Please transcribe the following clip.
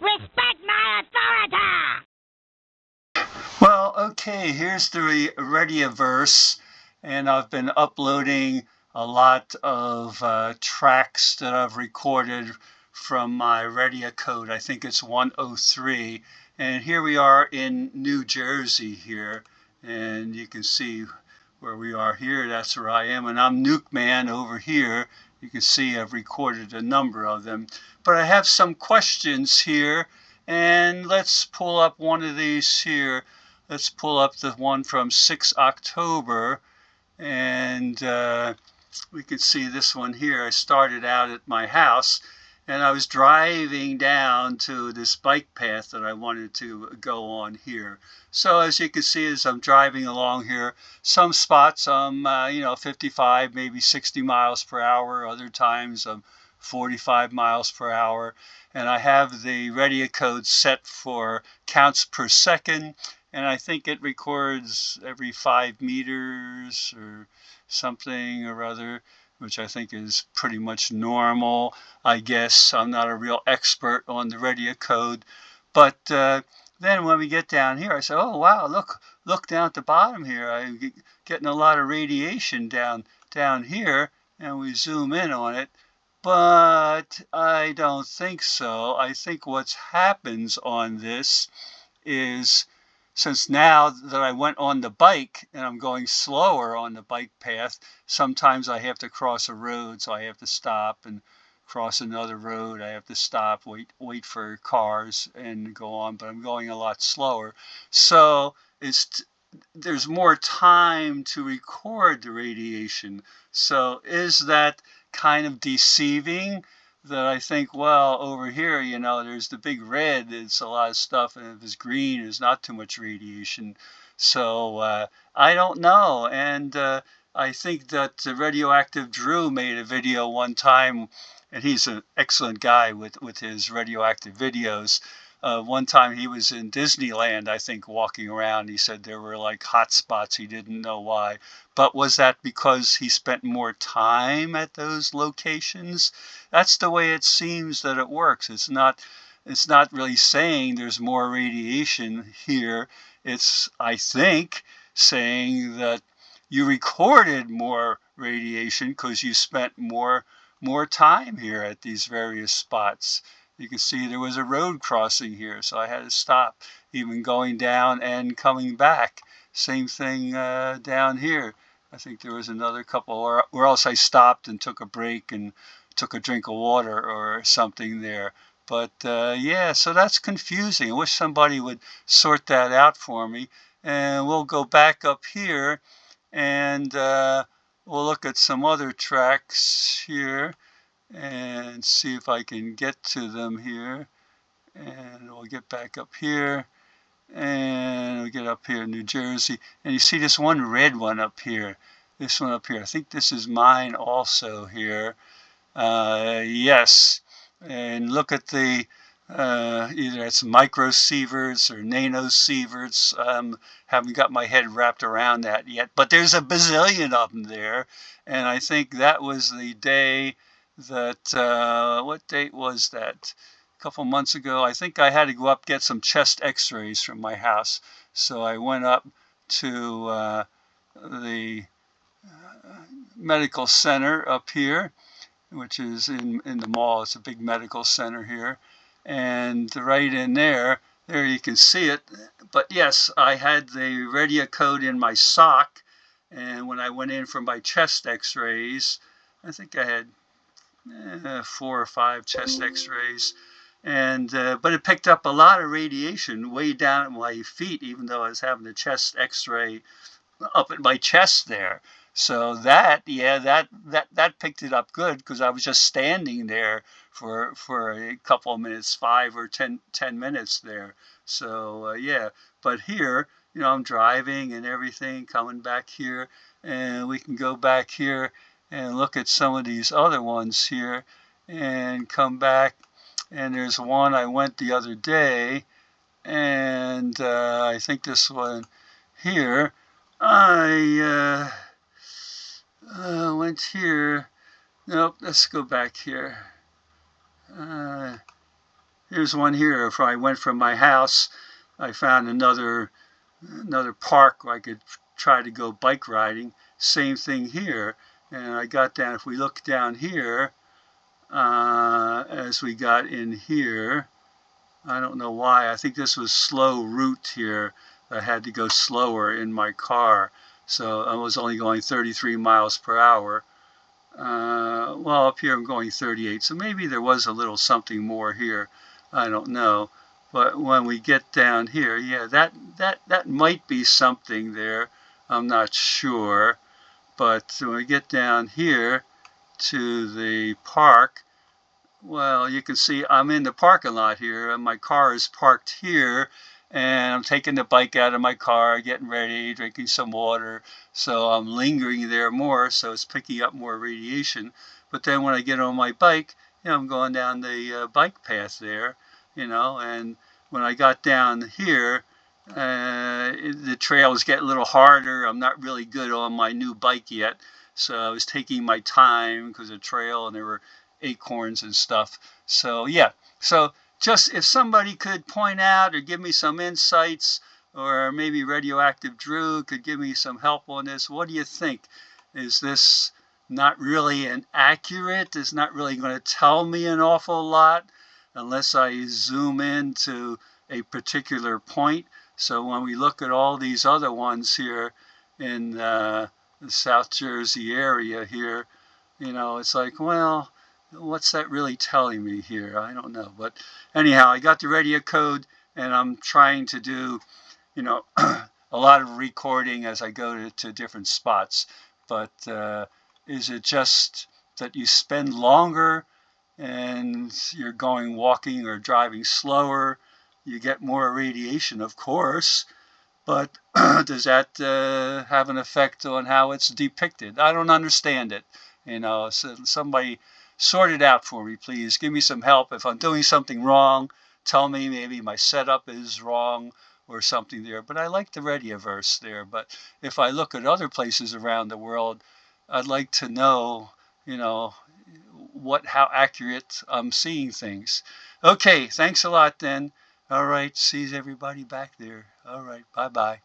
Respect my authority! Well, okay, here's the Radiaverse, and I've been uploading a lot of tracks that I've recorded from my Radiacode. I think it's 103, and here we are in New Jersey here, and you can see where we are here. That's where I am, and I'm Nuke Man over here. You can see I've recorded a number of them, but I have some questions here, and let's pull up one of these here. Let's pull up the one from 6 October, and we can see this one here. I started out at my house, and I was driving down to this bike path that I wanted to go on here. So as you can see, as I'm driving along here, some spots I'm 55, maybe 60 miles per hour. Other times I'm 45 miles per hour, and I have the Radiacode set for counts per second, and I think it records every 5 meters or something or other, which I think is pretty much normal. I guess I'm not a real expert on the Radiacode, but then when we get down here, I say, oh wow, look down at the bottom here. I'm getting a lot of radiation down here, and we zoom in on it. But I don't think so. I think what happens on this is, since now that I went on the bike and I'm going slower on the bike path, sometimes I have to cross a road, so I have to stop and cross another road. I have to stop, wait for cars and go on, but I'm going a lot slower. So there's more time to record the radiation. So is that kind of deceiving? That I think, well, over here, there's the big red, it's a lot of stuff, and if it's green, there's not too much radiation. So I don't know. And I think that Radioactive Drew made a video one time, and he's an excellent guy with his radioactive videos. One time he was in Disneyland, I think, walking around. He said there were like hot spots. He didn't know why. But was that because he spent more time at those locations? That's the way it seems that it works. It's not really saying there's more radiation here. It's, I think, saying that you recorded more radiation because you spent more time here at these various spots. You can see there was a road crossing here, so I had to stop, even going down and coming back. Same thing down here. I think there was another couple, or else I stopped and took a break and took a drink of water or something there. But yeah, so that's confusing. I wish somebody would sort that out for me. And we'll go back up here, and we'll look at some other tracks here and see if I can get to them here. And we'll get back up here, and we'll get up here in New Jersey. And you see this one red one up here. This one up here. I think this is mine also here. Yes. And look at the either it's microsieverts or nanosieverts. Haven't got my head wrapped around that yet, but there's a bazillion of them there. And I think that was the day that, what date was that? A couple months ago. I think I had to go up get some chest x-rays from my house. So I went up to the medical center up here, which is in the mall. It's a big medical center here. And right in there you can see it. But yes, I had the Radiacode in my sock. And when I went in for my chest x-rays, I think I had 4 or 5 chest x-rays. And but it picked up a lot of radiation way down at my feet, even though I was having a chest x-ray up at my chest there. So that picked it up good, because I was just standing there for a couple of minutes, 5 or 10 minutes there. So yeah, but here, I'm driving and everything, coming back here, and we can go back here and look at some of these other ones here and come back. And there's one I went the other day, and I think this one here, I went here. Nope, let's go back here. Here's one here. If I went from my house, I found another park where I could try to go bike riding. Same thing here. And I got down, if we look down here, as we got in here, I don't know why. I think this was slow route here. I had to go slower in my car. So I was only going 33 miles per hour. Well, up here I'm going 38. So maybe there was a little something more here. I don't know. But when we get down here, yeah, that might be something there. I'm not sure. But when we get down here to the park, well, you can see I'm in the parking lot here, and my car is parked here, and I'm taking the bike out of my car, getting ready, drinking some water, so I'm lingering there more, so it's picking up more radiation. But then when I get on my bike, I'm going down the bike path there, and when I got down here, the trail is getting a little harder. I'm not really good on my new bike yet, so I was taking my time because of the trail, and there were acorns and stuff. So yeah, so just if somebody could point out or give me some insights, or maybe Radioactive Drew could give me some help on this, what do you think? Is this not really accurate? It's not really going to tell me an awful lot unless I zoom in to a particular point. So when we look at all these other ones here in the South Jersey area here, it's like, well, what's that really telling me here? I don't know. But anyhow, I got the Radiacode, and I'm trying to do, a lot of recording as I go to different spots. But is it just that you spend longer and you're going walking or driving slower? You get more radiation, of course. But does that have an effect on how it's depicted? I don't understand it. So somebody sort it out for me, please. Give me some help. If I'm doing something wrong, tell me maybe my setup is wrong or something there. But I like the Radiaverse there. But if I look at other places around the world, I'd like to know, how accurate I'm seeing things. Okay, thanks a lot then. All right, see everybody back there. All right, bye-bye.